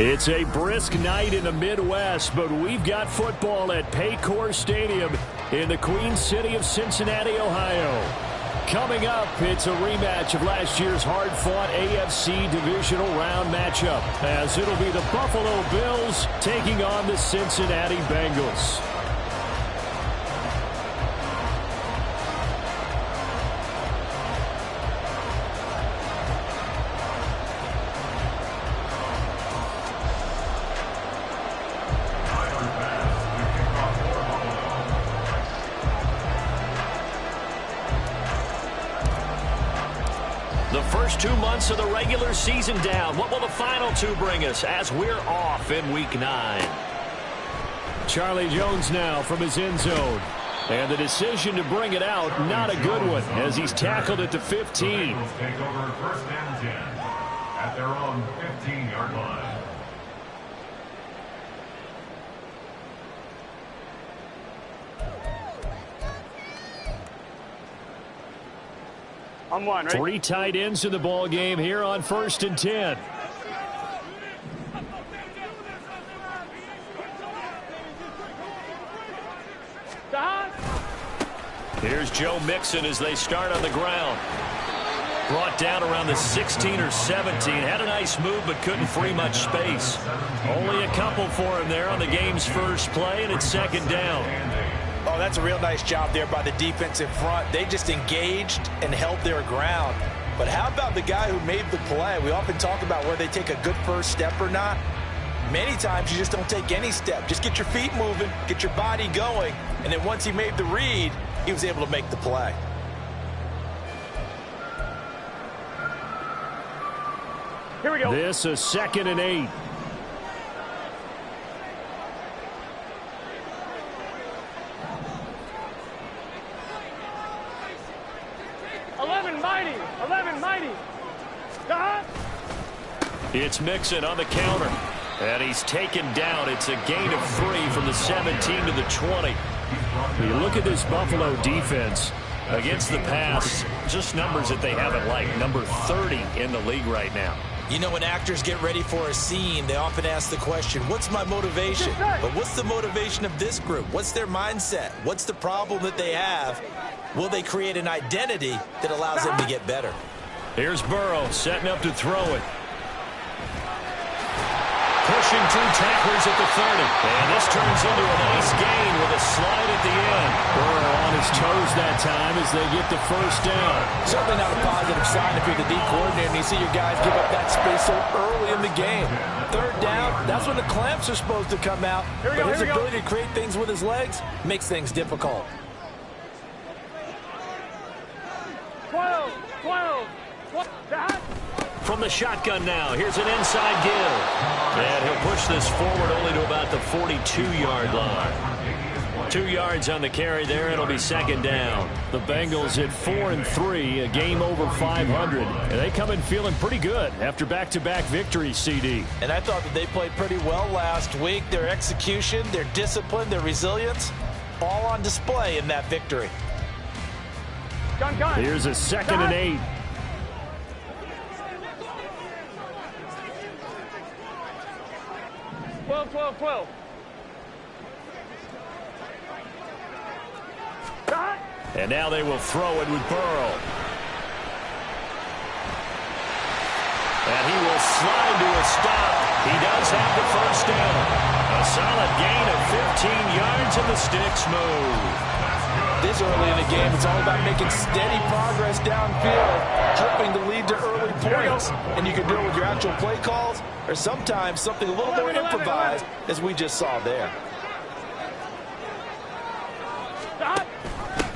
It's a brisk night in the Midwest, but we've got football at Paycor Stadium in the Queen City of Cincinnati, Ohio. Coming up, it's a rematch of last year's hard-fought AFC Divisional Round matchup, as it'll be the Buffalo Bills taking on the Cincinnati Bengals. The first 2 months of the regular season down. What will the final two bring us as we're off in Week 9? Charlie Jones now from his end zone. And the decision to bring it out, not a good one, as he's tackled at the 15. Take over first and 10 at their own 15-yard line. I'm one, right? 3 tight ends in the ball game here on first and 10. Here's Joe Mixon as they start on the ground. Brought down around the 16 or 17. Had a nice move but couldn't free much space. Only a couple for him there on the game's first play, and it's second down. Oh, that's a real nice job there by the defensive front. They just engaged and held their ground. But how about the guy who made the play? We often talk about where they take a good first step or not. Many times you just don't take any step. Just get your feet moving, get your body going, and then once he made the read, he was able to make the play. Here we go. This is 2nd and 8. It's Mixon on the counter. And he's taken down. It's a gain of 3 from the 17 to the 20. You look at this Buffalo defense. Against the pass, just numbers that they haven't liked. Number 30 in the league right now. You know, when actors get ready for a scene, they often ask the question, what's my motivation? But what's the motivation of this group? What's their mindset? What's the problem that they have? Will they create an identity that allows them to get better? Here's Burrow setting up to throw it. Pushing through tacklers at the 30. And this turns into a nice gain with a slide at the end. Burrow on his toes that time as they get the first down. Certainly not a positive sign if you're the D coordinator and you see your guys give up that space so early in the game. Third down, that's when the clamps are supposed to come out. But his ability to create things with his legs makes things difficult. 12. From the shotgun now, here's an inside give. And he'll push this forward only to about the 42-yard line. 2 yards on the carry there. It'll be second down. The Bengals at 4-3, a game over 500. And they come in feeling pretty good after back-to-back victories, CD. And I thought that they played pretty well last week. Their execution, their discipline, their resilience, all on display in that victory. Gun. Here's a 2nd and 8. Twelve. And now they will throw it with Burrow. And he will slide to a stop. He does have the first down. A solid gain of 15 yards and the sticks move. This early in the game, it's all about making steady progress downfield, flipping the lead to early points. And you can do it with your actual play calls or sometimes something a little more improvised, as we just saw there.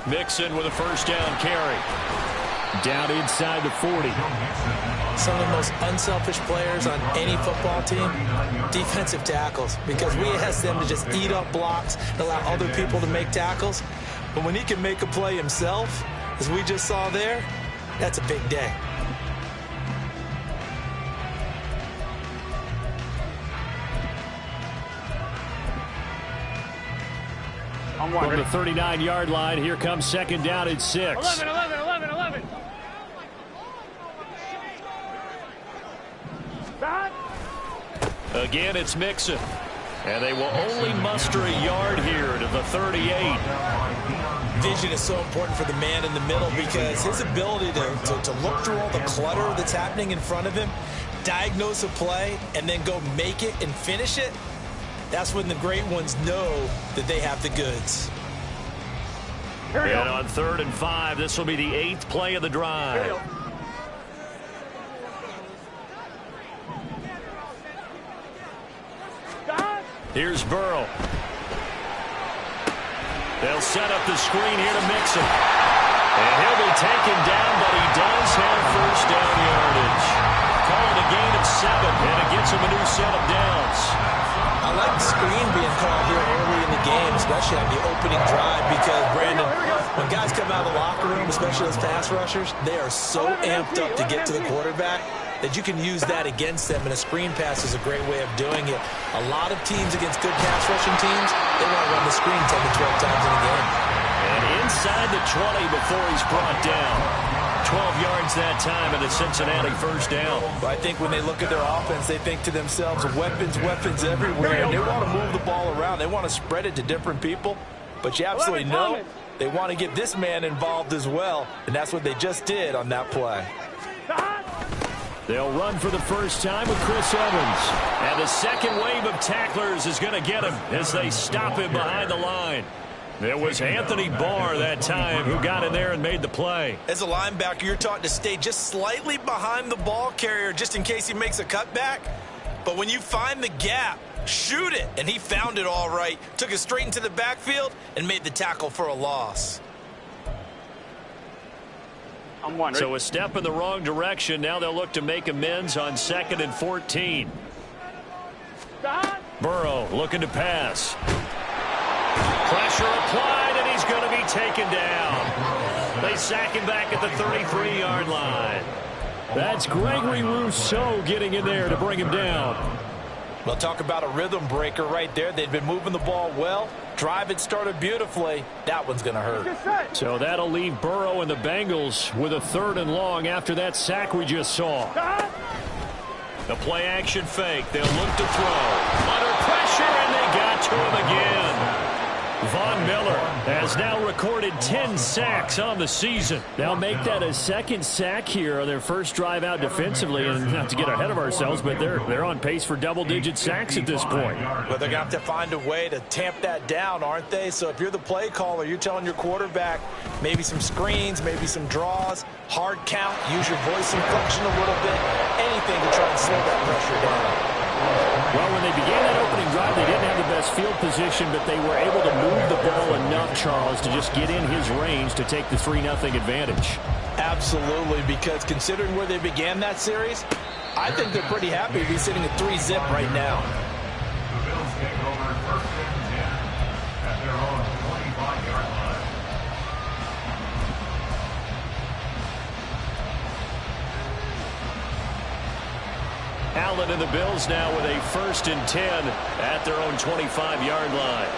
Mixon with a first down carry. Down inside the 40. Some of the most unselfish players on any football team, defensive tackles, because we ask them to just eat up blocks and allow other people to make tackles. But when he can make a play himself, as we just saw there, that's a big day. From the 39-yard line, here comes second down at 6. 11. A Again, it's Mixon. And they will only muster a yard here to the 38. Vision is so important for the man in the middle because his ability to look through all the clutter that's happening in front of him, diagnose a play, and then go make it and finish it, that's when the great ones know that they have the goods. And on 3rd and 5, this will be the 8th play of the drive. Here's Burrow. They'll set up the screen here to Mixon. And he'll be taken down, but he does have first down yardage. Call it a gain of 7, and it gets him a new set of downs. I like the screen being called here early in the game, especially on the opening drive, because, Brandon, when guys come out of the locker room, especially those pass rushers, they are so amped up to get to the quarterback that you can use that against them, and a screen pass is a great way of doing it. A lot of teams against good pass rushing teams, they want to run the screen 10 to 12 times in a game. And inside the 20 before he's brought down. 12 yards that time, and a Cincinnati first down. But I think when they look at their offense, they think to themselves, weapons, weapons everywhere. And they want to move the ball around. They want to spread it to different people. But you absolutely know they want to get this man involved as well. And that's what they just did on that play. They'll run for the first time with Chris Evans. And the second wave of tacklers is going to get him as they stop him behind the line. It was Anthony Barr that time who got in there and made the play. As a linebacker, you're taught to stay just slightly behind the ball carrier just in case he makes a cutback. But when you find the gap, shoot it. And he found it all right. Took it straight into the backfield and made the tackle for a loss. So a step in the wrong direction. Now they'll look to make amends on 2nd and 14. Burrow looking to pass. Pressure applied, and he's going to be taken down. They sack him back at the 33-yard line. That's Gregory Rousseau getting in there to bring him down. Well, talk about a rhythm breaker right there. They've been moving the ball well. Drive had started beautifully. That one's going to hurt. So that'll leave Burrow and the Bengals with a 3rd and long after that sack we just saw. The play action fake. They'll look to throw. Under pressure, and they got to him again. Von Miller has now recorded 10 sacks on the season. They'll make that a 2nd sack here on their first drive out defensively. And not to get ahead of ourselves, but they're on pace for double-digit sacks at this point. But they're going to have to find a way to tamp that down, aren't they? So if you're the play caller, you're telling your quarterback maybe some screens, maybe some draws, hard count, use your voice inflection a little bit, anything to try and slow that pressure down. Well, when they began that opening drive, they didn't have the best field position, but they were able to move the ball enough, Charles, to just get in his range to take the 3-0 advantage. Absolutely, because considering where they began that series, I think they're pretty happy to be sitting at 3-zip right now. The Bills take over 1st and 10 at their own 25-yard line. Allen and the Bills now with a 1st and 10 at their own 25-yard line.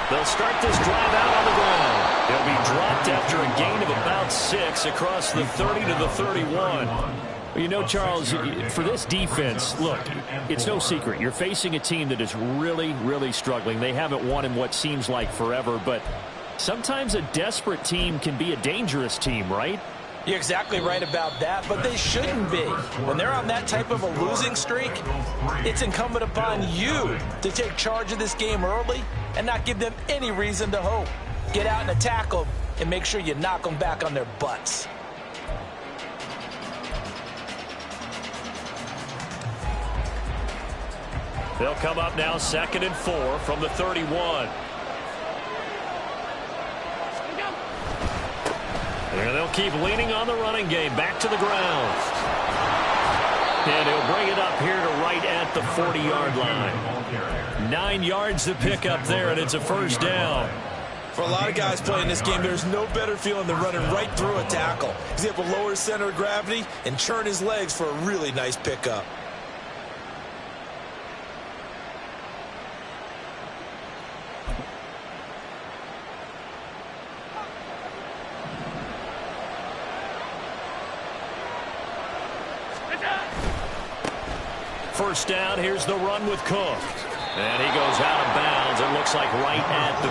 They'll start this drive out on the ground. They'll be dropped after a gain of about 6 across the 30 to the 31. Well, you know, Charles, for this defense, look, it's no secret. You're facing a team that is really, really struggling. They haven't won in what seems like forever, but sometimes a desperate team can be a dangerous team, right? You're exactly right about that, but they shouldn't be. When they're on that type of a losing streak, it's incumbent upon you to take charge of this game early and not give them any reason to hope. Get out and attack them and make sure you knock them back on their butts. They'll come up now 2nd and 4 from the 31. And they'll keep leaning on the running game. Back to the ground. And he'll bring it up here to right at the 40-yard line. 9 yards to pick up there, and it's a first down. For a lot of guys playing this game, there's no better feeling than running right through a tackle. He's able to lower his center of gravity and churn his legs for a really nice pickup. first down. Here's the run with Cook. And he goes out of bounds. It looks like right at the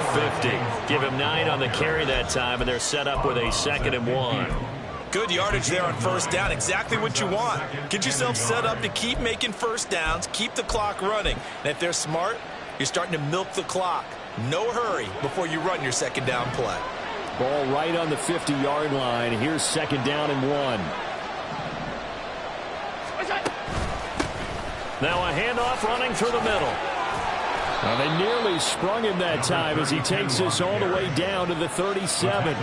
50. Give him 9 on the carry that time, and they're set up with a 2nd and 1. Good yardage there on first down. Exactly what you want. Get yourself set up to keep making first downs, keep the clock running. And if they're smart, you're starting to milk the clock. No hurry before you run your 2nd down play. Ball right on the 50-yard line. Here's 2nd down and 1. Now a handoff running through the middle. Well, they nearly sprung him that time as he takes this all the way down to the 37.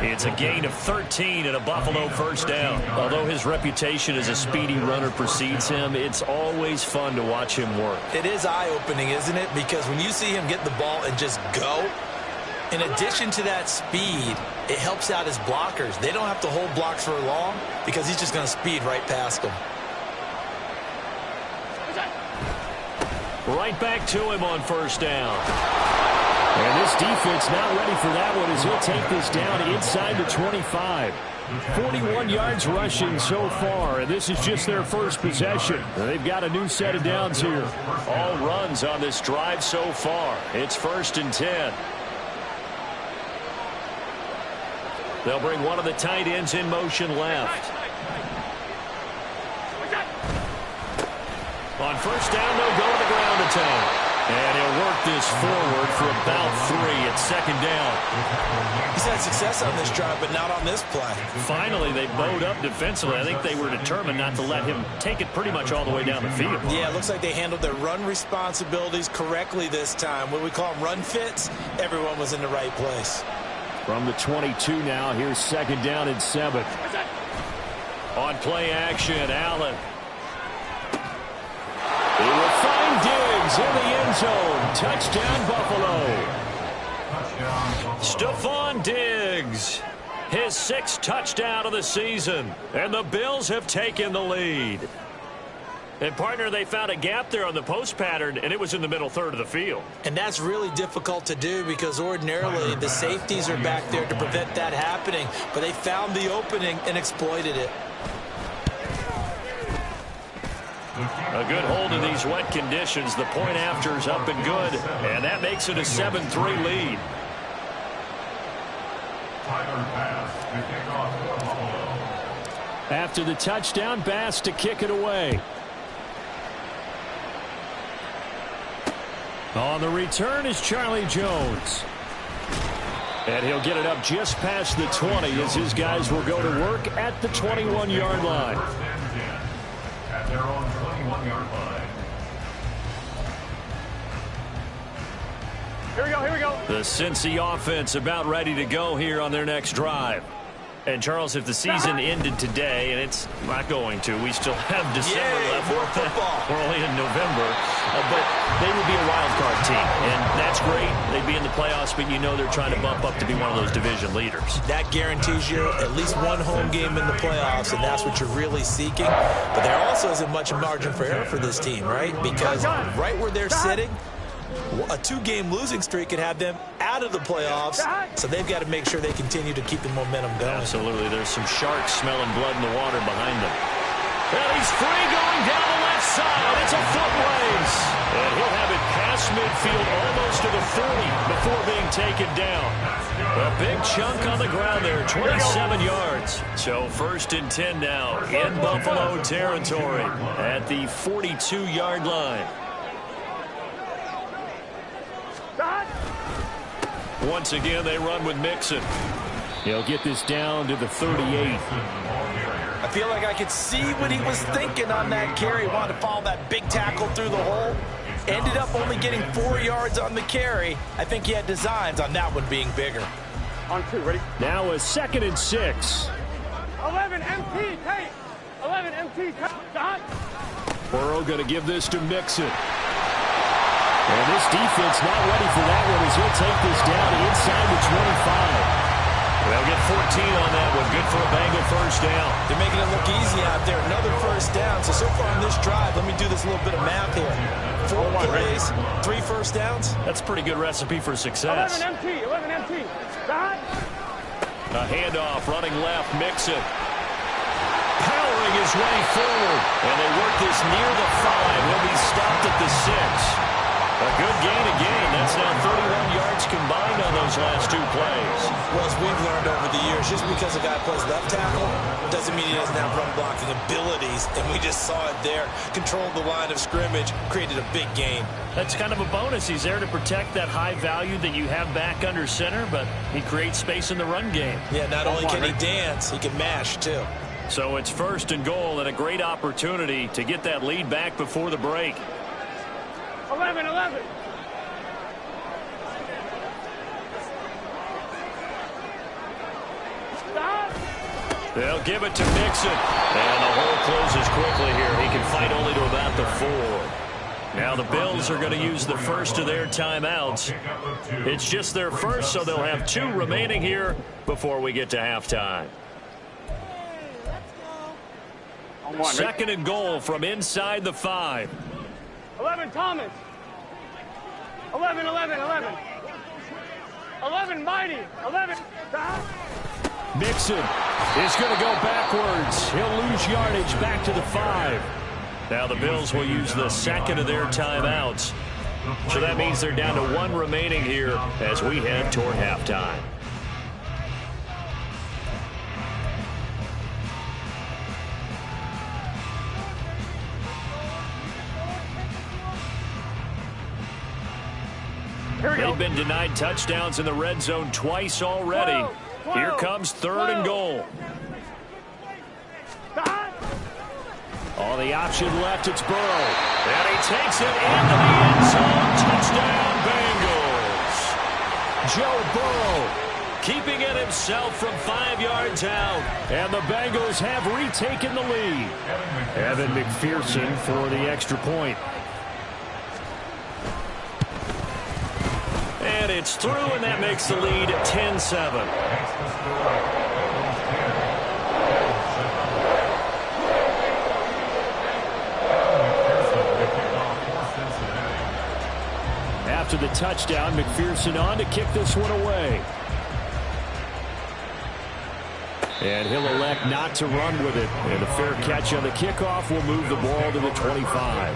It's a gain of 13 and a Buffalo first down. Although his reputation as a speedy runner precedes him, it's always fun to watch him work. It is eye-opening, isn't it? Because when you see him get the ball and just go, in addition to that speed, it helps out his blockers. They don't have to hold blocks for long because he's just going to speed right past them. Right back to him on first down. And this defense not ready for that one as he'll take this down inside the 25. 41 yards rushing so far, and this is just their first possession. They've got a new set of downs here. All runs on this drive so far. It's 1st and 10. They'll bring one of the tight ends in motion left. On first down, they'll go to the ground attack. And he'll work this forward for about 3 at 2nd down. He's had success on this drive, but not on this play. Finally, they bowed up defensively. I think they were determined not to let him take it pretty much all the way down the field. Yeah, it looks like they handled their run responsibilities correctly this time. What we call them run fits, everyone was in the right place. From the 22 now, here's 2nd down and 7. On play action, Allen. He will find Diggs in the end zone. Touchdown, Buffalo. Stephon Diggs, his 6th touchdown of the season. And the Bills have taken the lead. And, partner, they found a gap there on the post pattern, and it was in the middle third of the field. And that's really difficult to do because ordinarily the safeties are back there to prevent that happening. But they found the opening and exploited it. A good hold in these wet conditions. The point after is up and good, and that makes it a 7-3 lead. After the touchdown, Bass to kick it away. On the return is Charlie Jones. And he'll get it up just past the 20 as his guys will go to work at the 21-yard line. At their own 21-yard line. Here we go, here we go. The Cincy offense about ready to go here on their next drive. And, Charles, if the season ended today, and it's not going to, we still have December left. More football. We're only in November. But they would be a wild card team, and that's great. They'd be in the playoffs, but you know they're trying to bump up to be one of those division leaders. That guarantees you at least one home game in the playoffs, and that's what you're really seeking. But there also isn't much margin for error for this team, right? Because right where they're sitting, a 2-game losing streak could have them out of the playoffs, so they've got to make sure they continue to keep the momentum going. Absolutely. There's some sharks smelling blood in the water behind them. And he's free going down the left side. It's a foot race. And he'll have it past midfield almost to the 30 before being taken down. A big chunk on the ground there, 27 yards. So 1st and 10 now in Buffalo territory at the 42-yard line. Once again, they run with Mixon. He'll get this down to the 38. I feel like I could see what he was thinking on that carry. Wanted to follow that big tackle through the hole. Ended up only getting 4 yards on the carry. I think he had designs on that one being bigger. On 2, ready? Now a 2nd and 6. 11 MT, take. 11 MT, dot. Burrow going to give this to Mixon. And this defense not ready for that one as he'll take this down inside the 25. They'll get 14 on that one. Good for a Bengal first down. They're making it look easy out there. Another first down. So far on this drive, let me do this little bit of math here. 4 plays, 3 first downs. That's a pretty good recipe for success. 11 MT, dot. A handoff, running left, Mixon. Powering his way forward. And they work this near the 5. He'll be stopped at the 6. A good gain again. That's now 31 yards combined on those last 2 plays. Well, as we've learned over the years, just because a guy plays left tackle doesn't mean he doesn't have run blocking abilities. And we just saw it there. Controlled the line of scrimmage, created a big gain. That's kind of a bonus. He's there to protect that high value that you have back under center, but he creates space in the run game. Yeah, not only can he dance, he can mash too. So it's 1st and goal and a great opportunity to get that lead back before the break. 11. Stop. They'll give it to Mixon. And the hole closes quickly here. He can fight only to about the 4. Now the Bills are going to use the first of their timeouts. It's just their first, so they'll have 2 remaining here before we get to halftime. 2nd and goal from inside the 5. 11, Thomas. 11. 11, Mighty. 11. Stop. Mixon is going to go backwards. He'll lose yardage back to the 5. Now the Bills will use the 2nd of their timeouts. So that means they're down to 1 remaining here as we head toward halftime. They've been denied touchdowns in the red zone twice already. Here comes 3rd and goal. On the option left, it's Burrow. And he takes it into the end zone. Touchdown, Bengals. Joe Burrow keeping it himself from 5 yards out. And the Bengals have retaken the lead. Evan McPherson for the extra point. And it's through, and that makes the lead 10-7. After the touchdown, McPherson on to kick this one away. And he'll elect not to run with it. And a fair catch on the kickoff will move the ball to the 25.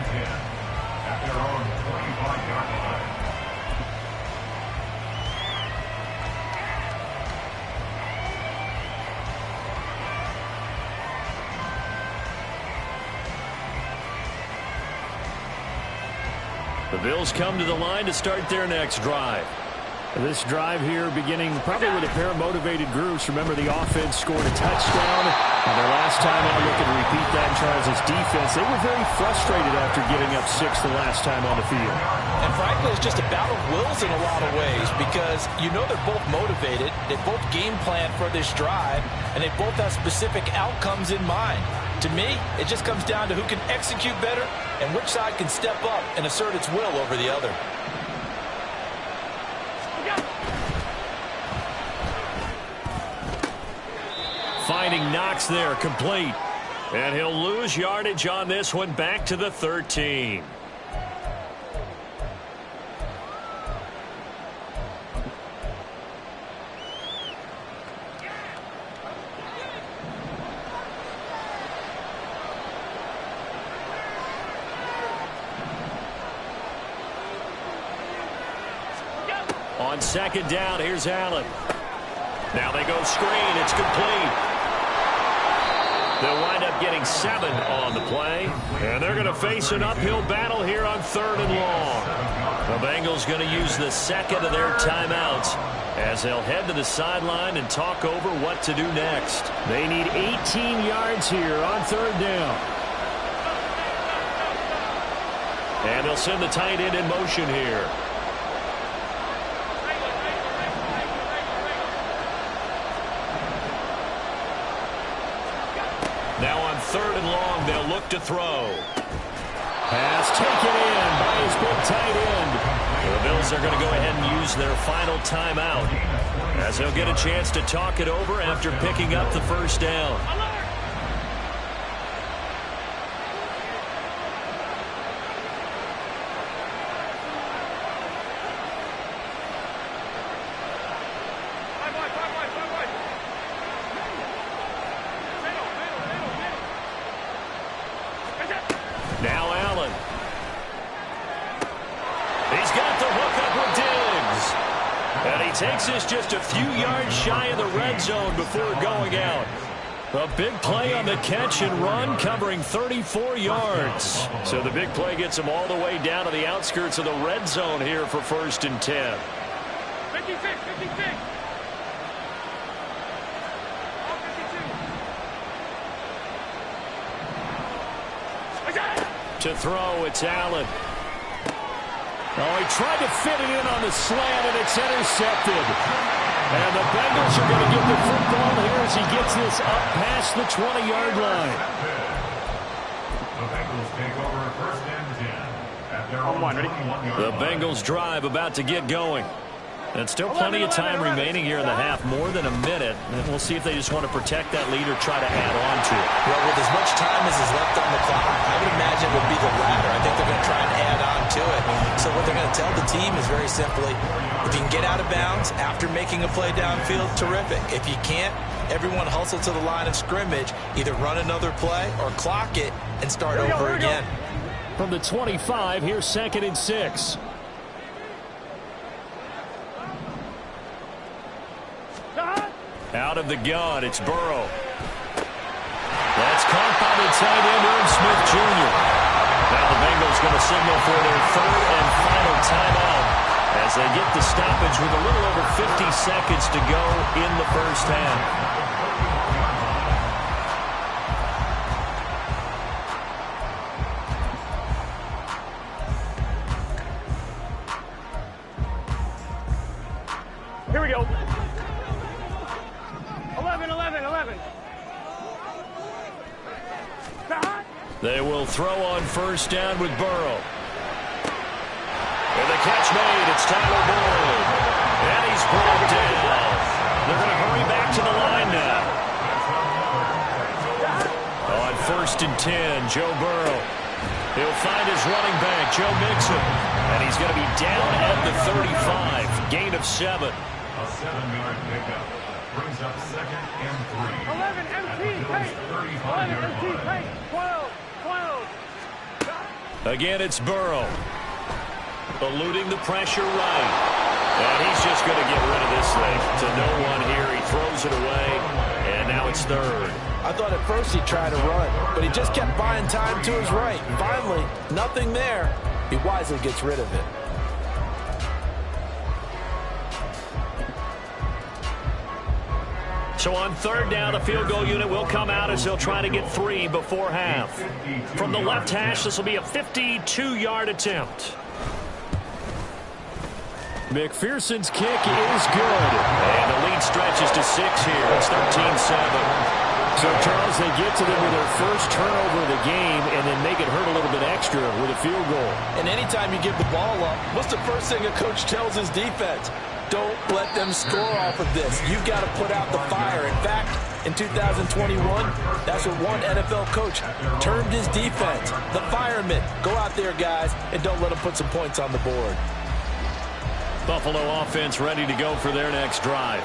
The Bills come to the line to start their next drive. This drive here beginning probably with a pair of motivated groups. Remember, the offense scored a touchdown. And their last time out, looking to repeat that in Charles' defense. They were very frustrated after giving up 6 the last time on the field. And frankly, it's just a battle of wills in a lot of ways because you know they're both motivated. They both game plan for this drive, and they both have specific outcomes in mind. To me, it just comes down to who can execute better and which side can step up and assert its will over the other. Finding Knox there, complete. And he'll lose yardage on this one, back to the 13. On 2nd down, here's Allen. Now they go screen. It's complete. They'll wind up getting 7 on the play. And they're going to face an uphill battle here on 3rd and long. The Bengals going to use the 2nd of their timeouts as they'll head to the sideline and talk over what to do next. They need 18 yards here on 3rd down. And they'll send the tight end in motion here. Now on 3rd and long, they'll look to throw. Pass taken in by his big tight end. The Bills are going to go ahead and use their final timeout as they'll get a chance to talk it over after picking up the 1st down. takes this just a few yards shy of the red zone before going out. A big play on the catch and run, covering 34 yards. So the big play gets him all the way down to the outskirts of the red zone here for 1st and 10. 56, 56. To throw, it's Allen. Oh, he tried to fit it in on the slant, and it's intercepted. And the Bengals are going to get the football here as he gets this up past the 20-yard line. The Bengals take over 1st and 10 at their own 21-yard The Bengals drive about to get going. And still plenty of time remaining here in the half, more than a minute. And we'll see if they just want to protect that lead or try to add on to it. Well, with as much time as is left on the clock, I would imagine it would be the latter. I think they're going to try and add on to it. So what they're going to tell the team is very simply, if you can get out of bounds after making a play downfield, terrific. If you can't, everyone hustle to the line of scrimmage, either run another play or clock it and start over again. From the 25, here's 2nd and 6. Out of the gun, it's Burrow. That's caught by the tight end, Irv Smith Jr. Now the Bengals going to signal for their 3rd and final timeout as they get the stoppage with a little over 50 seconds to go in the 1st half. Here we go. 11, 11, 11. They will throw on 1st down with Burrow. And the catch made. It's Tyler Boyd. And he's brought down. They're going to hurry back to the line now. On 1st and 10, Joe Burrow. He'll find his running back, Joe Mixon. And he's going to be down at the 35. Gain of 7. A 7-yard pickup brings up 2nd and 3. 11 MT pace. 11 MT pace. 12, 12. Again, it's Burrow. Eluding the pressure right. And he's just going to get rid of this thing to no one here. He throws it away, and now it's 3rd. I thought at first he'd try to run, but he just kept buying time to his right. Finally, nothing there. He wisely gets rid of it. So on 3rd down, the field goal unit will come out as they'll try to get 3 before half. From the left hash, this will be a 52-yard attempt. McPherson's kick is good. And the lead stretches to 6 here. It's 13-7. So, Charles, they get to them with their first turnover of the game and then make it hurt a little bit extra with a field goal. And anytime you give the ball up, what's the first thing a coach tells his defense? Don't let them score off of this. You've got to put out the fire. In fact, in 2021, that's what one NFL coach termed his defense, the firemen. Go out there, guys, and don't let them put some points on the board. Buffalo offense ready to go for their next drive.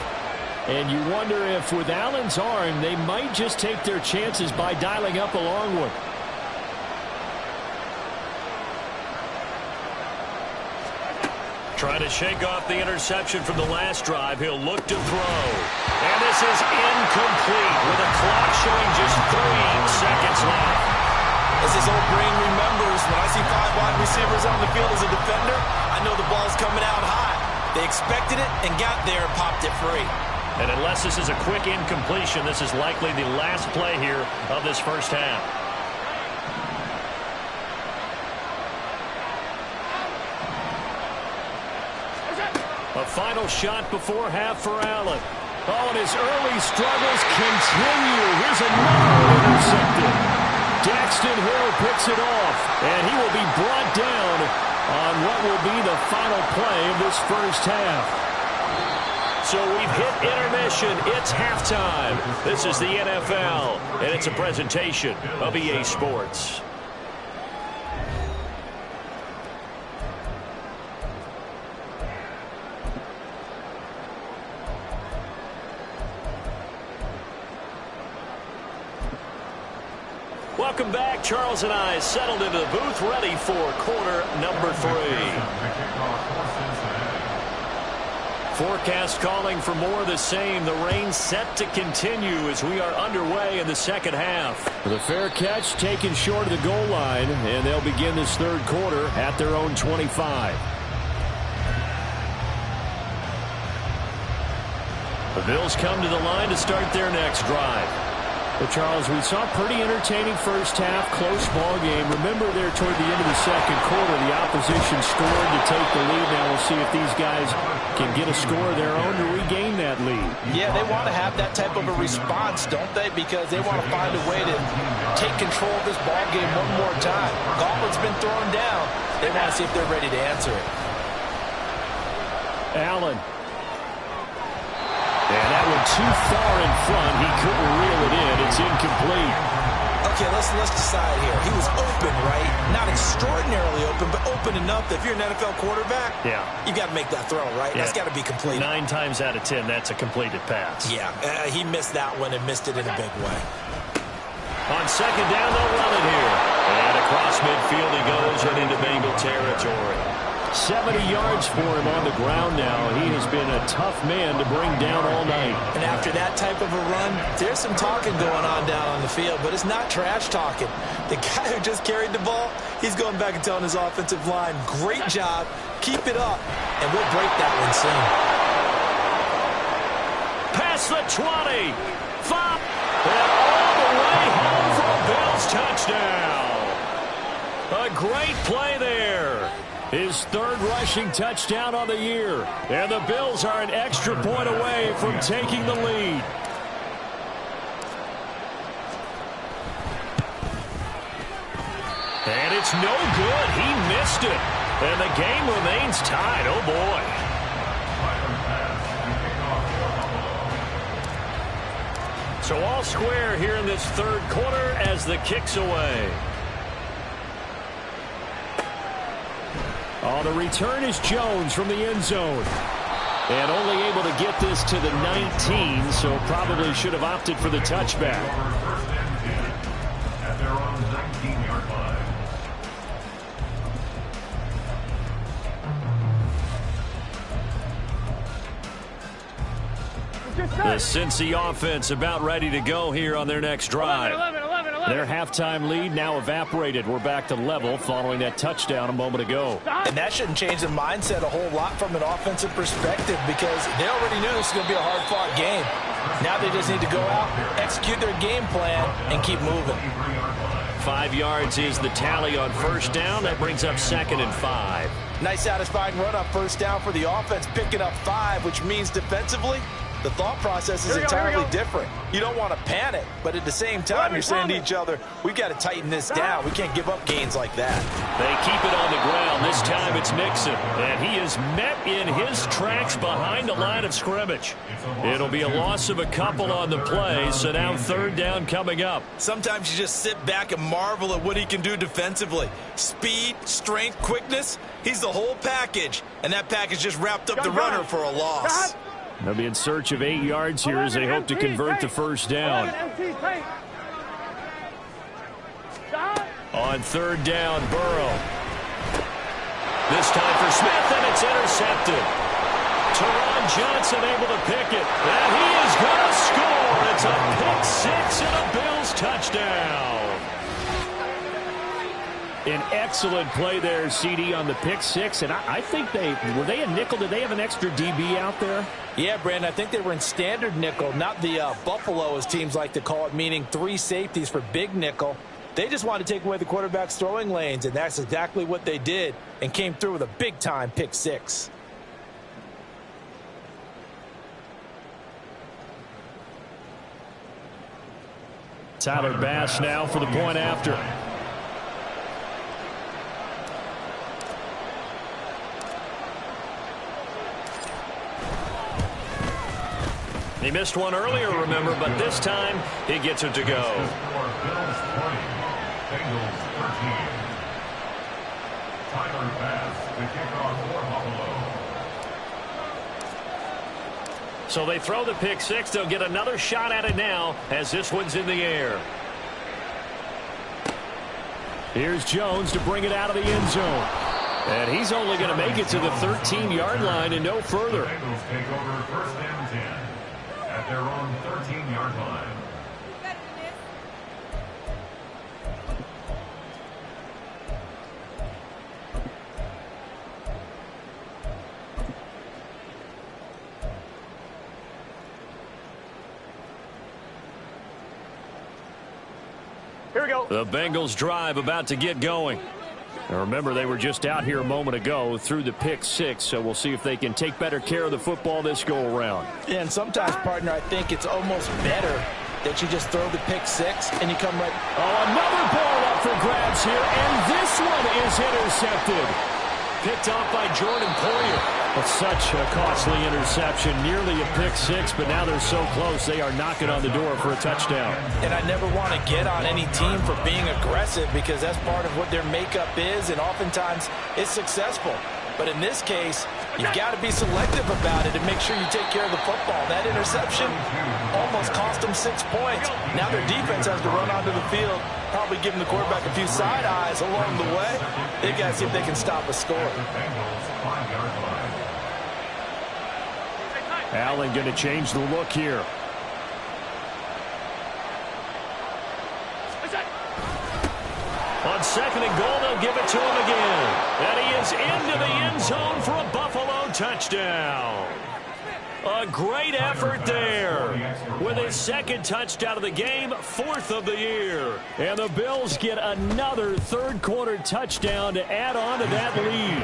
And you wonder if with Allen's arm, they might just take their chances by dialing up a long one. Trying to shake off the interception from the last drive. He'll look to throw. And this is incomplete with a clock showing just 3 seconds left. As his old brain remembers, when I see 5 wide receivers on the field as a defender, I know the ball's coming out high. They expected it and got there and popped it free. And unless this is a quick incompletion, this is likely the last play here of this 1st half. A final shot before half for Allen. Oh, and his early struggles continue. Here's another one intercepted. Daxton Hill picks it off, and he will be brought down on what will be the final play of this 1st half. So we've hit intermission. It's halftime. This is the NFL, and it's a presentation of EA Sports. Welcome back. Charles and I settled into the booth, ready for quarter number 3. Forecast calling for more of the same. The rain set to continue as we are underway in the second half. The fair catch taken short of the goal line, and they'll begin this third quarter at their own 25. The Bills come to the line to start their next drive. Well, Charles, we saw a pretty entertaining first half, close ball game. Remember there toward the end of the second quarter, the opposition scored to take the lead. Now we'll see if these guys can get a score of their own to regain that lead. Yeah, they want to have that type of a response, don't they? Because they want to find a way to take control of this ball game one more time. Gauntlet's been thrown down. They want to see if they're ready to answer it. Allen. And that one too far in front. He couldn't reel it in. It's incomplete. Okay, let's decide here. He was open, right? Not extraordinarily open, but open enough that if you're an NFL quarterback, you got to make that throw, right? Yeah. That's got to be complete. 9 times out of 10, that's a completed pass. Yeah, he missed that one and missed it in a big way. On second down, they'll run it here. And across midfield he goes and into Bengal territory. 70 yards for him on the ground now. He has been a tough man to bring down all night. And after that type of a run, there's some talking going on down on the field, but it's not trash talking. The guy who just carried the ball, he's going back and telling his offensive line, great job, keep it up, and we'll break that one soon. Past the 20. 5. And all the way home for a Bills touchdown. A great play there. His third rushing touchdown on the year. And the Bills are an extra point away from taking the lead. And it's no good. He missed it. And the game remains tied. Oh, boy. So all square here in this third quarter as the kick's away. Oh, the return is Jones from the end zone. And only able to get this to the 19, so probably should have opted for the touchback. First and 10 at their own 19-yard line. The Cincy offense about ready to go here on their next drive. 11. Their halftime lead now evaporated. We're back to level following that touchdown a moment ago. And that shouldn't change the mindset a whole lot from an offensive perspective because they already knew this was going to be a hard-fought game. Now they just need to go out, execute their game plan, and keep moving. 5 yards is the tally on first down. That brings up 2nd and 5. Nice satisfying run on first down for the offense, picking up 5, which means defensively, the thought process is entirely different. You don't want to panic, but at the same time, you're saying to each other, we've got to tighten this down. We can't give up gains like that. They keep it on the ground. This time it's Mixon, and he is met in his tracks behind the line of scrimmage. It'll be a loss of a couple on the play, so now third down coming up. Sometimes you just sit back and marvel at what he can do defensively. Speed, strength, quickness, he's the whole package, and that package just wrapped up the runner for a loss. They'll be in search of 8 yards here as they hope to convert the first down. On third down, Burrow. This time for Smith, and it's intercepted. Teron Johnson able to pick it, and he is going to score. It's a pick six and a Bills touchdown. An excellent play there, CD, on the pick six. And I think were they a nickel? Did they have an extra DB out there? Yeah, Brandon, I think they were in standard nickel, not the Buffalo, as teams like to call it, meaning 3 safeties for big nickel. They just wanted to take away the quarterback's throwing lanes, and that's exactly what they did and came through with a big-time pick six. Tyler Bass now for the point after. He missed one earlier, remember, but this time he gets it to go. Bills 20, Bengals 13. Tyler Bass, the kickoff for Buffalo. So they throw the pick six. They'll get another shot at it now as this one's in the air. Here's Jones to bring it out of the end zone. And he's only going to make it to the 13-yard line and no further. Bengals take over first and 10 at their own 13-yard line. Here we go. The Bengals drive about to get going. Now remember, they were just out here a moment ago through the pick six, so we'll see if they can take better care of the football this go-around. Yeah, and sometimes, partner, I think it's almost better that you just throw the pick six and you come right. Oh, another ball up for grabs here, and this one is intercepted. Picked off by Jordan Poyer. But such a costly interception, nearly a pick six, but now they're so close they are knocking on the door for a touchdown. And I never want to get on any team for being aggressive because that's part of what their makeup is, and oftentimes it's successful. But in this case, you've got to be selective about it and make sure you take care of the football. That interception almost cost them 6 points. Now their defense has to run onto the field, probably giving the quarterback a few side eyes along the way. They've got to see if they can stop a score. Allen going to change the look here. On second and goal, they'll give it to him again. And he is into the end zone for a Buffalo touchdown. A great effort there. With his second touchdown of the game, 4th of the year. And the Bills get another third-quarter touchdown to add on to that lead.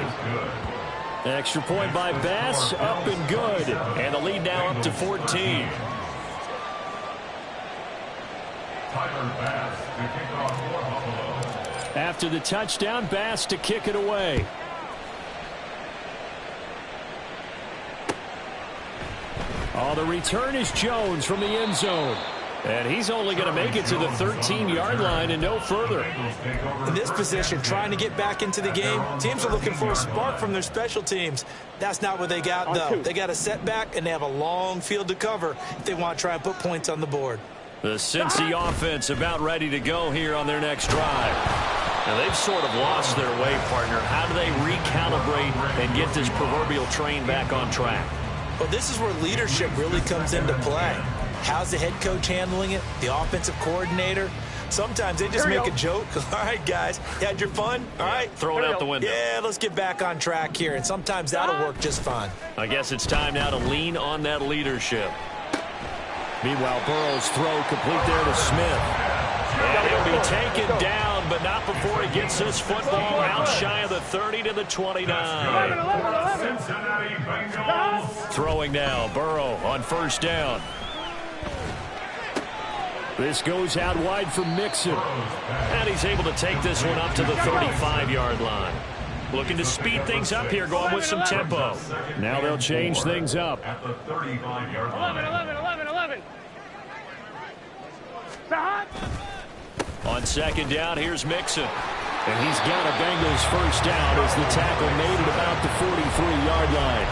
Extra point by Bass, up and good. And the lead now up to 14. Tyler Bass to kick off for Buffalo. After the touchdown, Bass to kick it away. Oh, the return is Jones from the end zone. And he's only going to make it to the 13-yard line and no further. In this position, trying to get back into the game, teams are looking for a spark from their special teams. That's not what they got, though. They got a setback, and they have a long field to cover if they want to try and put points on the board. The Cincy offense about ready to go here on their next drive. Now, they've sort of lost their way, partner. How do they recalibrate and get this proverbial train back on track? Well, this is where leadership really comes into play. How's the head coach handling it? The offensive coordinator? Sometimes they just make a joke. All right, guys, you had your fun? All right. Throw it out the window. Yeah, let's get back on track here. And sometimes that'll work just fine. I guess it's time now to lean on that leadership. Meanwhile, Burrow's throw complete there to Smith. And he'll be taken down, but not before he gets this football out shy of the 30 to the 29. Cincinnati Bengals. Throwing now, Burrow on first down. This goes out wide for Mixon. And he's able to take this one up to the 35-yard line. Looking to speed things up here, going with some tempo. Now they'll change things up. At the 35-yard line. 11. On second down, here's Mixon. And he's got a Bengals first down as the tackle made it about the 43-yard line.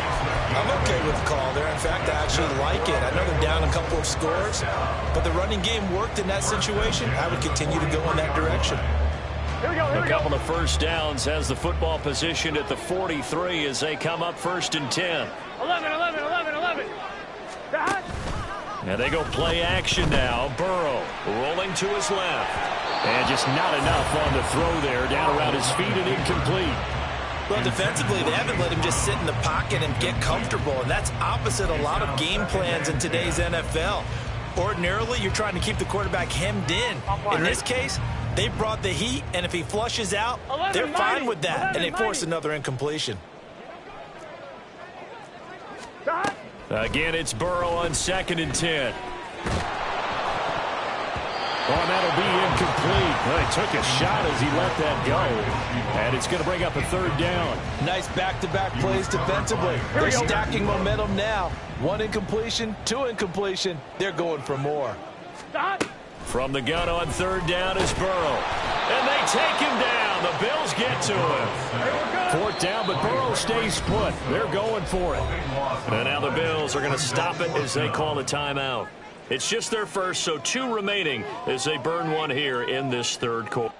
I'm okay with the call there. In fact, I actually like it. I know they're down a couple of scores, but the running game worked in that situation. I would continue to go in that direction. A couple of first downs has the football positioned at the 43 as they come up first and 10. 11. And they go play action now. Burrow rolling to his left. And just not enough on the throw there. Down around his feet and incomplete. Well, defensively, they haven't let him just sit in the pocket and get comfortable, and that's opposite a lot of game plans in today's NFL. Ordinarily, you're trying to keep the quarterback hemmed in. In this case, they brought the heat, and if he flushes out, they're fine with that, and they force another incompletion. Again, it's Burrow on second and 10. Oh, and that'll be incomplete. Well, he took a shot as he let that go. And it's going to bring up a third down. Nice back-to-back plays defensively. They're stacking momentum now. 1 incompletion, 2 incompletion. They're going for more. From the gun on third down is Burrow. And they take him down. The Bills get to him. Fourth down, but Burrow stays put. They're going for it. And now the Bills are going to stop it as they call a timeout. It's just their first, so 2 remaining as they burn one here in this third quarter.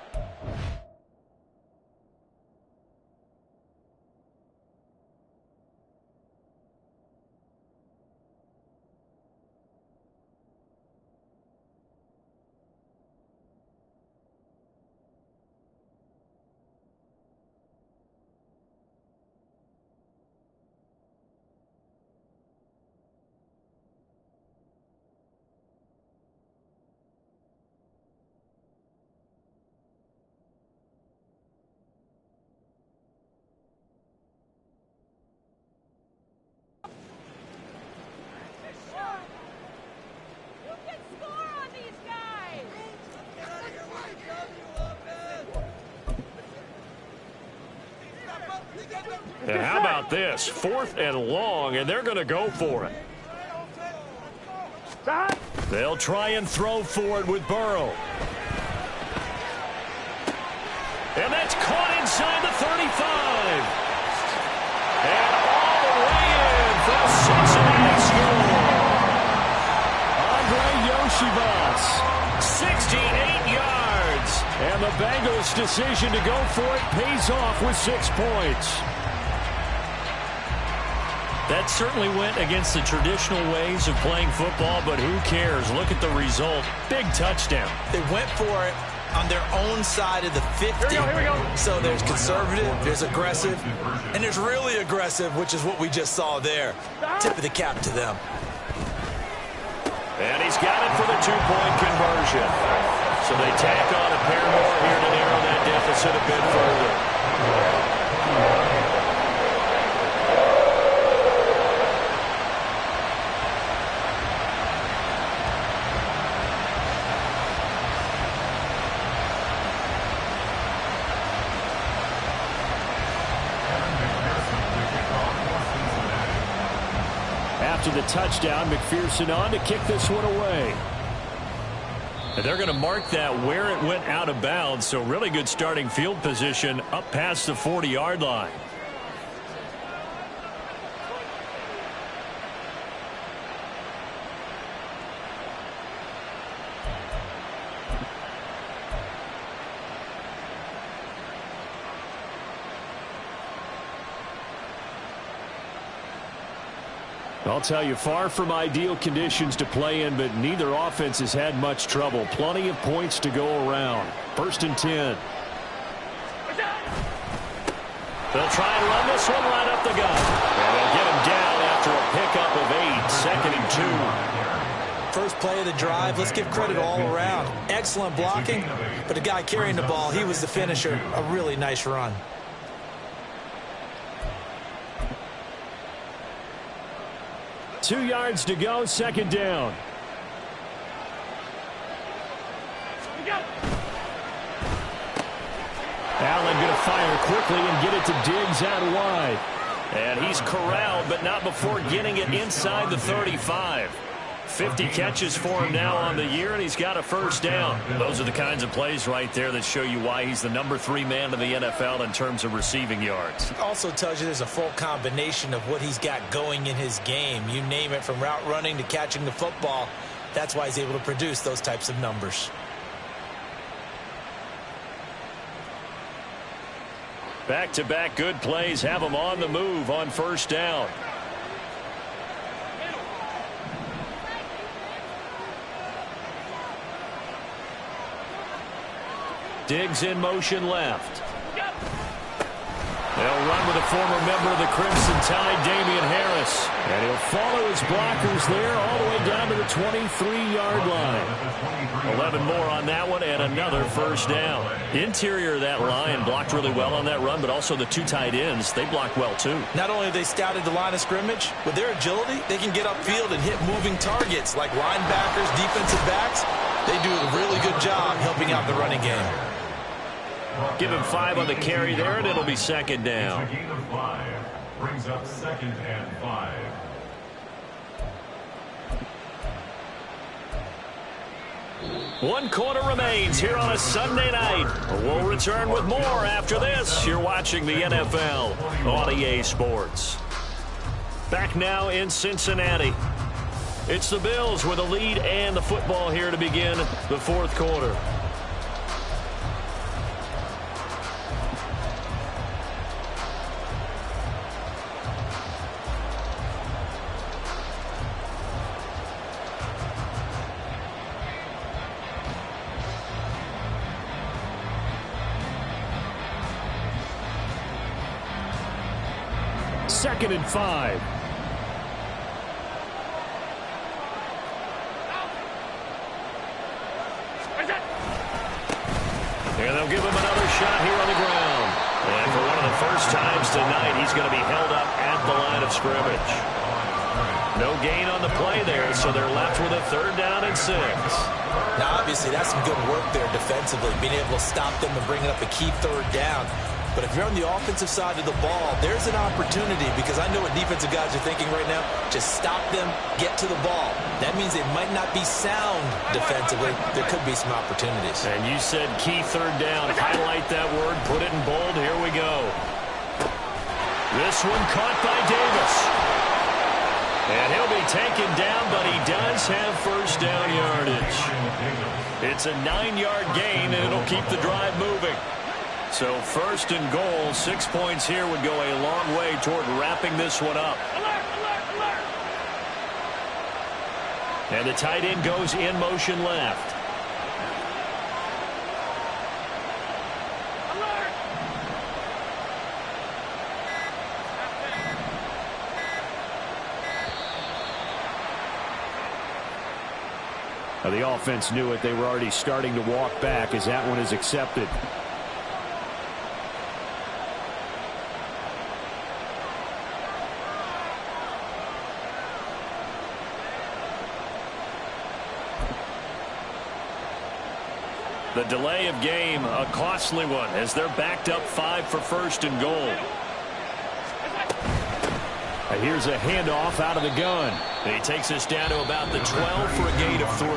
And how about this? 4th and long, and they're going to go for it. They'll try and throw for it with Burrow. And that's caught inside the 35. And all the way in for a Cincinnati score. Andre Yoshivas, 68 yards. And the Bengals' decision to go for it pays off with 6 points. That certainly went against the traditional ways of playing football, but who cares? Look at the result. Big touchdown. They went for it on their own side of the 50. Here we go. So there's conservative, there's aggressive, and there's really aggressive, which is what we just saw there. Tip of the cap to them. And he's got it for the 2-point conversion. So they tack on a pair more here to narrow that deficit a bit further. After the touchdown, McPherson on to kick this one away. And they're going to mark that where it went out of bounds, so really good starting field position up past the 40-yard line. I'll tell you, far from ideal conditions to play in, but neither offense has had much trouble. Plenty of points to go around. 1st and 10. They'll try and run this one right up the gut. And they'll get him down after a pickup of 8, 2nd and 2. First play of the drive, let's give credit all around. Excellent blocking, but the guy carrying the ball, he was the finisher. A really nice run. Two yards to go, 2nd down. Allen going to fire quickly and get it to Diggs out wide. And he's corralled, but not before getting it inside the 35. 50 catches for him now on the year, and he's got a 1st down. Those are the kinds of plays right there that show you why he's the number 3 man in the NFL in terms of receiving yards. Also tells you there's a full combination of what he's got going in his game. You name it, from route running to catching the football. That's why he's able to produce those types of numbers. Back-to-back good plays have him on the move on 1st down. Diggs in motion left. They'll run with a former member of the Crimson Tide, Damian Harris. And he'll follow his blockers there all the way down to the 23-yard line. 11 more on that one and another 1st down. Interior of that line blocked really well on that run, but also the 2 tight ends, they blocked well too. Not only have they scouted the line of scrimmage, with their agility, they can get upfield and hit moving targets like linebackers, defensive backs. They do a really good job helping out the running game. Give him 5 on the carry there, and it'll be 2nd down. A gain of 5 brings up 2nd and 5. One quarter remains here on a Sunday night. We'll return with more after this. You're watching the NFL on EA Sports. Back now in Cincinnati. It's the Bills with a lead and the football here to begin the 4th quarter. Second and 5. And they'll give him another shot here on the ground. And for one of the first times tonight, he's going to be held up at the line of scrimmage. No gain on the play there, so they're left with a 3rd down and 6. Now, obviously, that's some good work there defensively, being able to stop them and bringing up a key 3rd down. But if you're on the offensive side of the ball, there's an opportunity, because I know what defensive guys are thinking right now. Just stop them, get to the ball. That means they might not be sound defensively. There could be some opportunities. And you said key third down. Highlight that word, put it in bold. Here we go. This one caught by Davis. And he'll be taken down, but he does have first down yardage. It's a 9-yard gain, and it'll keep the drive moving. So first and goal, 6 points here would go a long way toward wrapping this one up. Alert, alert, alert. And the tight end goes in motion left. Alert. Now, the offense knew it. They were already starting to walk back as that one is accepted. The delay of game, a costly one, as they're backed up 5 for first and goal. And here's a handoff out of the gun. And he takes us down to about the 12 for a gain of 3.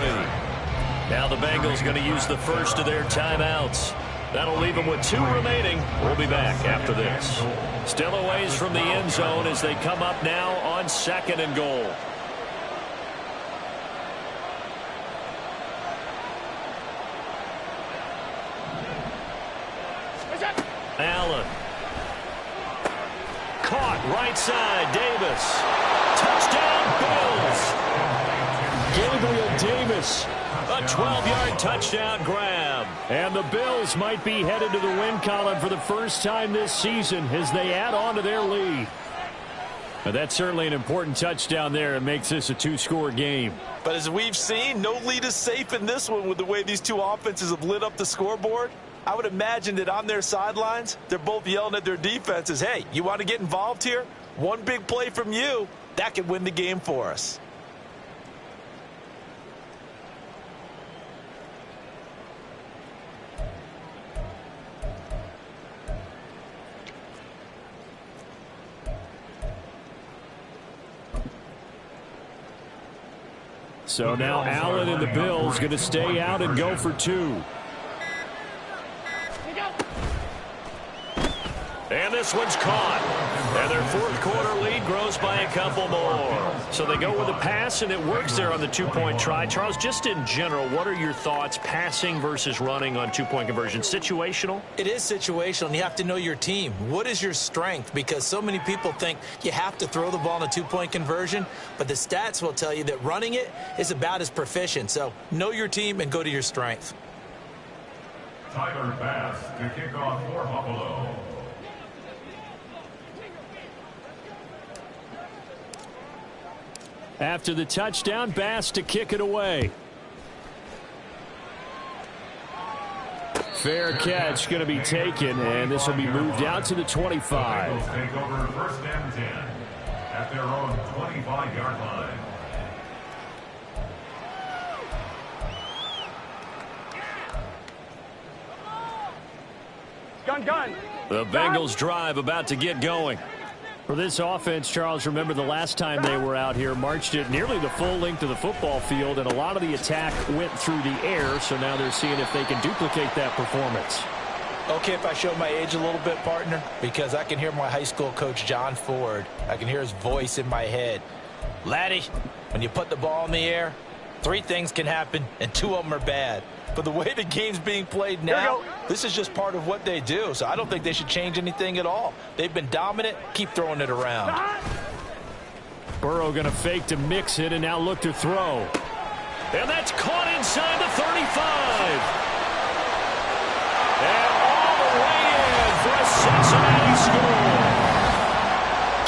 Now the Bengals going to use the first of their timeouts. That'll leave them with 2 remaining. We'll be back after this. Still a ways from the end zone as they come up now on 2nd and goal. Allen. Caught right side. Davis. Touchdown, Bills. Gabriel Davis. A 12-yard touchdown grab. And the Bills might be headed to the win column for the first time this season as they add on to their lead. Now, that's certainly an important touchdown there. It makes this a 2-score game. But as we've seen, no lead is safe in this one with the way these two offenses have lit up the scoreboard. I would imagine that on their sidelines, they're both yelling at their defenses, hey, you want to get involved here? One big play from you, that could win the game for us. So now Allen and the Bills going to stay out and go for 2. And this one's caught. And their 4th quarter lead grows by a couple more. So they go with a pass, and it works there on the 2-point try. Charles, just in general, what are your thoughts passing versus running on 2-point conversion? Situational? It is situational, and you have to know your team. What is your strength? Because so many people think you have to throw the ball in a 2-point conversion, but the stats will tell you that running it is about as proficient. So know your team and go to your strength. Tyler Bass to kick off for Buffalo. After the touchdown, Bass to kick it away. Fair catch going to be taken, and this will be moved out to the 25. The Bengals take over 1st and 10 at their own 25-yard line. Gun. The Bengals drive about to get going. For this offense, Charles, remember the last time they were out here, marched it nearly the full length of the football field, and a lot of the attack went through the air, so now they're seeing if they can duplicate that performance. Okay, if I show my age a little bit, partner, because I can hear my high school coach, John Ford. I can hear his voice in my head. Laddie, when you put the ball in the air, 3 things can happen, and 2 of them are bad. But the way the game's being played now, this is just part of what they do. So I don't think they should change anything at all. They've been dominant. Keep throwing it around. Burrow going to fake to mix it and now look to throw. And that's caught inside the 35. And all the way in for a Cincinnati score.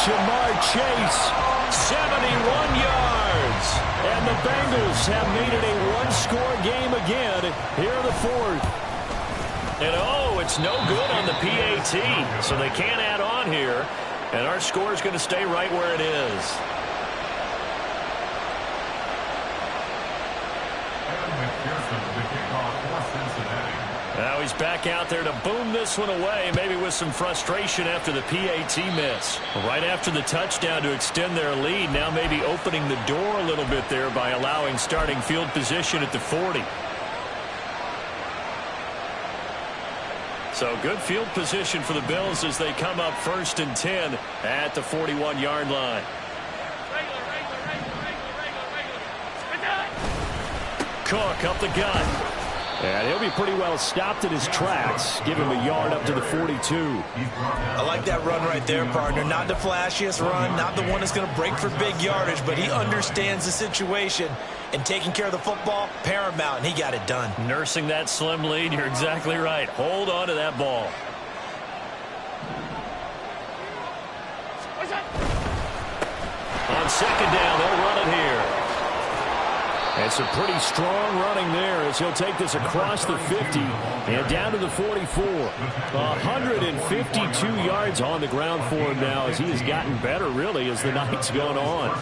Jamar Chase. 71 yards. And the Bengals have made it a 1-score game again here in the 4th. And oh, it's no good on the PAT. So they can't add on here. And our score is going to stay right where it is. And McPherson to kick off for Cincinnati. Now he's back out there to boom this one away, maybe with some frustration after the PAT miss. Right after the touchdown to extend their lead, now maybe opening the door a little bit there by allowing starting field position at the 40. So good field position for the Bills as they come up 1st and 10 at the 41-yard line. Cook up the gut. And he'll be pretty well stopped in his tracks. Give him a yard up to the 42. I like that run right there, partner. Not the flashiest run, not the one that's going to break for big yardage, but he understands the situation. And taking care of the football, paramount, and he got it done. Nursing that slim lead, you're exactly right. Hold on to that ball. On 2nd down, they'll run it here. And some pretty strong running there as he'll take this across the 50 and down to the 44. 152 yards on the ground for him now as he has gotten better, really, as the night's gone on.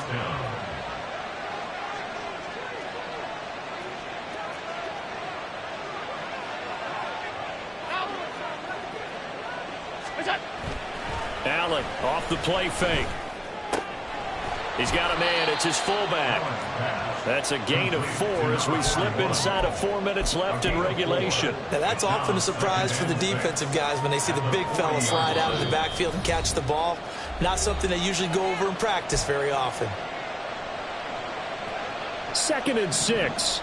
Allen off the play fake. He's got a man. It's his fullback. That's a gain of 4 as we slip inside of 4 minutes left in regulation. Now that's often a surprise for the defensive guys when they see the big fella slide out of the backfield and catch the ball. Not something they usually go over in practice very often. 2nd and 6.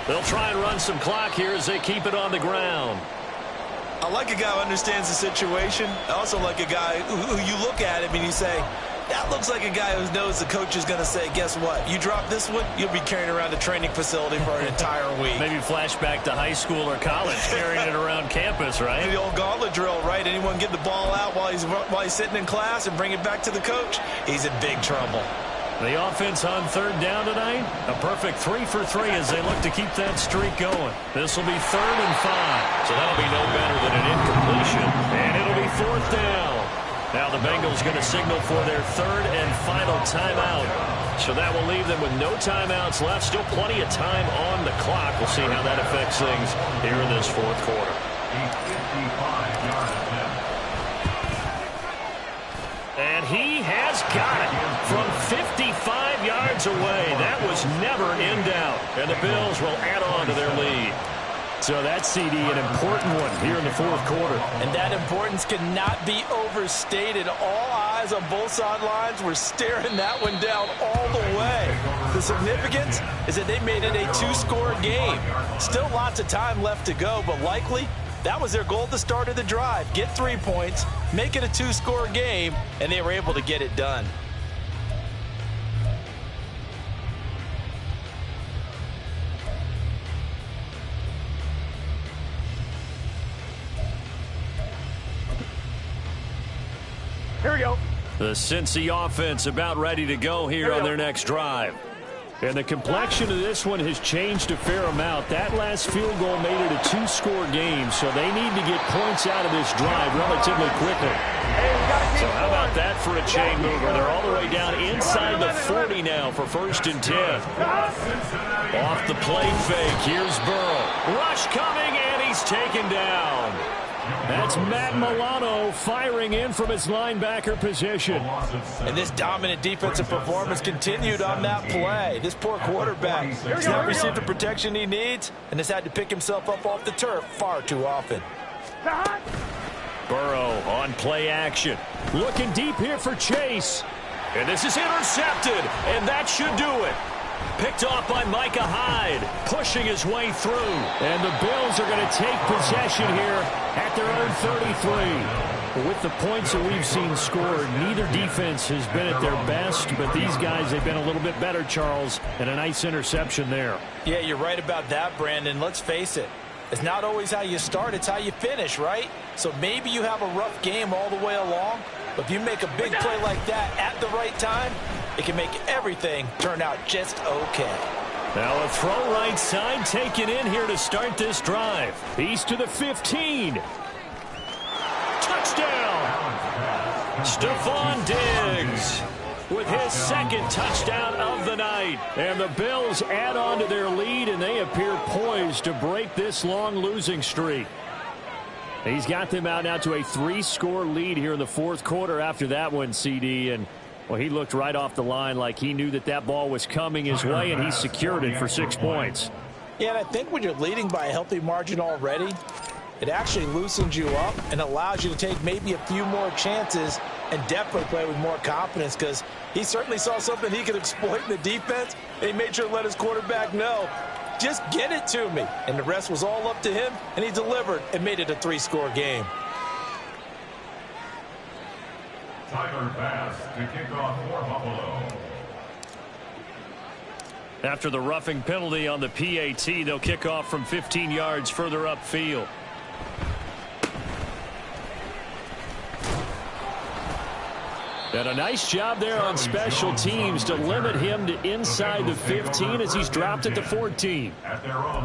They'll try and run some clock here as they keep it on the ground. I like a guy who understands the situation. I also like a guy who you look at him and you say, that looks like a guy who knows the coach is going to say, guess what? You drop this one, you'll be carrying around a training facility for an entire week. Maybe flashback to high school or college, carrying it around campus, right? The old gauntlet drill, right? Anyone get the ball out while he's sitting in class and bring it back to the coach? He's in big trouble. The offense on 3rd down tonight, a perfect 3 for 3 as they look to keep that streak going. This will be 3rd and 5, so that'll be no better than an incompletion. And it'll be 4th down. Now the Bengals going to signal for their 3rd and final timeout. So that will leave them with no timeouts left. Still plenty of time on the clock. We'll see how that affects things here in this 4th quarter. And he has got it from 55 yards away. That was never in doubt. And the Bills will add on to their lead. So that CD, an important one here in the 4th quarter. And that importance cannot be overstated. All eyes on both sidelines were staring that one down all the way. The significance is that they made it a 2-score game. Still lots of time left to go, but likely that was their goal at the start of the drive. Get 3 points, make it a 2-score game, and they were able to get it done. Here we go. The Cincy offense about ready to go here on their next drive. And the complexion of this one has changed a fair amount. That last field goal made it a 2-score game, so they need to get points out of this drive relatively quickly. So how about that for a chain mover? They're all the way down inside the 40 now for 1st and 10. Off the play fake, here's Burrow. Rush coming, and he's taken down. That's Matt Milano firing in from his linebacker position. And this dominant defensive performance continued on that play. This poor quarterback has not received the protection he needs and has had to pick himself up off the turf far too often. Burrow on play action. Looking deep here for Chase. And this is intercepted, and that should do it. Picked off by Micah Hyde, pushing his way through. And the Bills are going to take possession here at their own 33. With the points that we've seen scored, neither defense has been at their best, but these guys, they've been a little bit better, Charles, and a nice interception there. Yeah, you're right about that, Brandon. Let's face it. It's not always how you start, it's how you finish, right? So maybe you have a rough game all the way along, but if you make a big play like that at the right time, it can make everything turn out just okay. Now a throw right side taken in here to start this drive. He's to the 15. Touchdown! Stephon Diggs. with his second touchdown of the night. And the Bills add on to their lead, and they appear poised to break this long losing streak. He's got them out now to a 3-score lead here in the fourth quarter after that one, CD. And, well, he looked right off the line like he knew that that ball was coming his way, and he secured it for 6 points. Yeah, and I think when you're leading by a healthy margin already, it actually loosens you up and allows you to take maybe a few more chances and definitely play with more confidence, because he certainly saw something he could exploit in the defense, and he made sure to let his quarterback know, just get it to me. And the rest was all up to him, and he delivered and made it a 3-score game. Tyler Bass to kick off for Buffalo. After the roughing penalty on the PAT, they'll kick off from 15 yards further upfield. And a nice job there on special teams to limit him to inside the 15 as he's dropped at the 14.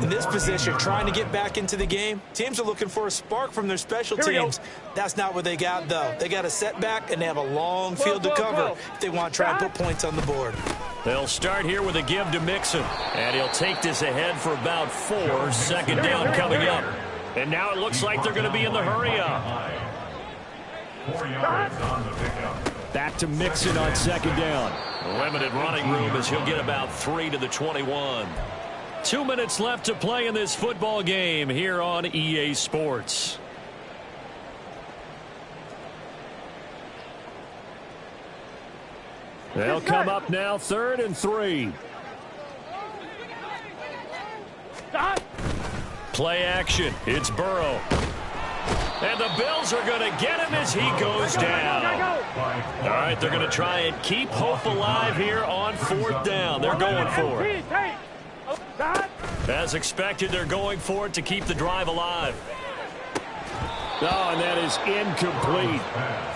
In this position, trying to get back into the game, teams are looking for a spark from their special teams. That's not what they got, though. They got a setback, and they have a long field to cover if they want to try and put points on the board. They'll start here with a give to Mixon, and he'll take this ahead for about 4. Second down coming up. And now it looks like they're going to be in the hurry-up. 4 yards on the pickup. Back to Mixon on second down. Limited running room as he'll get about 3 to the 21. 2 minutes left to play in this football game here on EA Sports. They'll come up now, 3rd and 3. Play action. It's Burrow. And the Bills are going to get him as he goes down. All right, they're going to try and keep hope alive here on 4th down. They're going for it. As expected, they're going for it to keep the drive alive. Oh, and that is incomplete.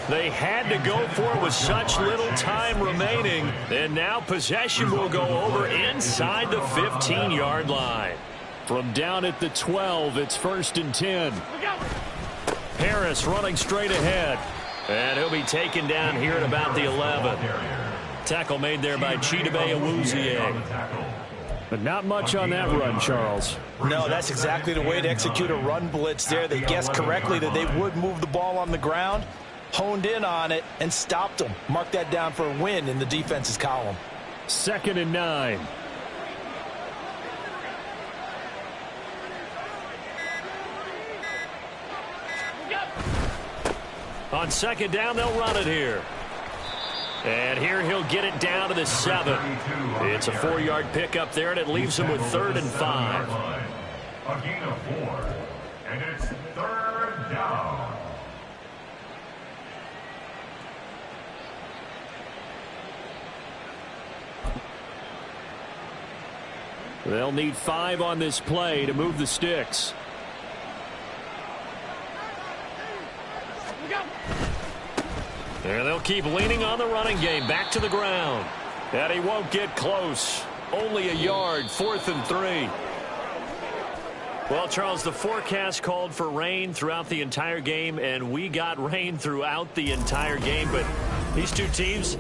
They had to go for it with such little time remaining. And now possession will go over inside the 15-yard line. From down at the 12, it's 1st and 10. Harris running straight ahead. And he'll be taken down here at about the 11. Tackle made there by Chidobe Awuzie. But not much on that run, Charles. No, that's exactly the way to execute a run blitz there. They guessed correctly that they would move the ball on the ground, honed in on it, and stopped them. Mark that down for a win in the defense's column. 2nd and 9. On second down, they'll run it here. And here he'll get it down to the 7. It's a 4-yard pickup there, and it leaves him with 3rd and 5. A gain of 4. And it's 3rd down. They'll need 5 on this play to move the sticks. And they'll keep leaning on the running game. Back to the ground. And he won't get close. Only a yard, 4th and 3. Well, Charles, the forecast called for rain throughout the entire game, and we got rain throughout the entire game. But these two teams,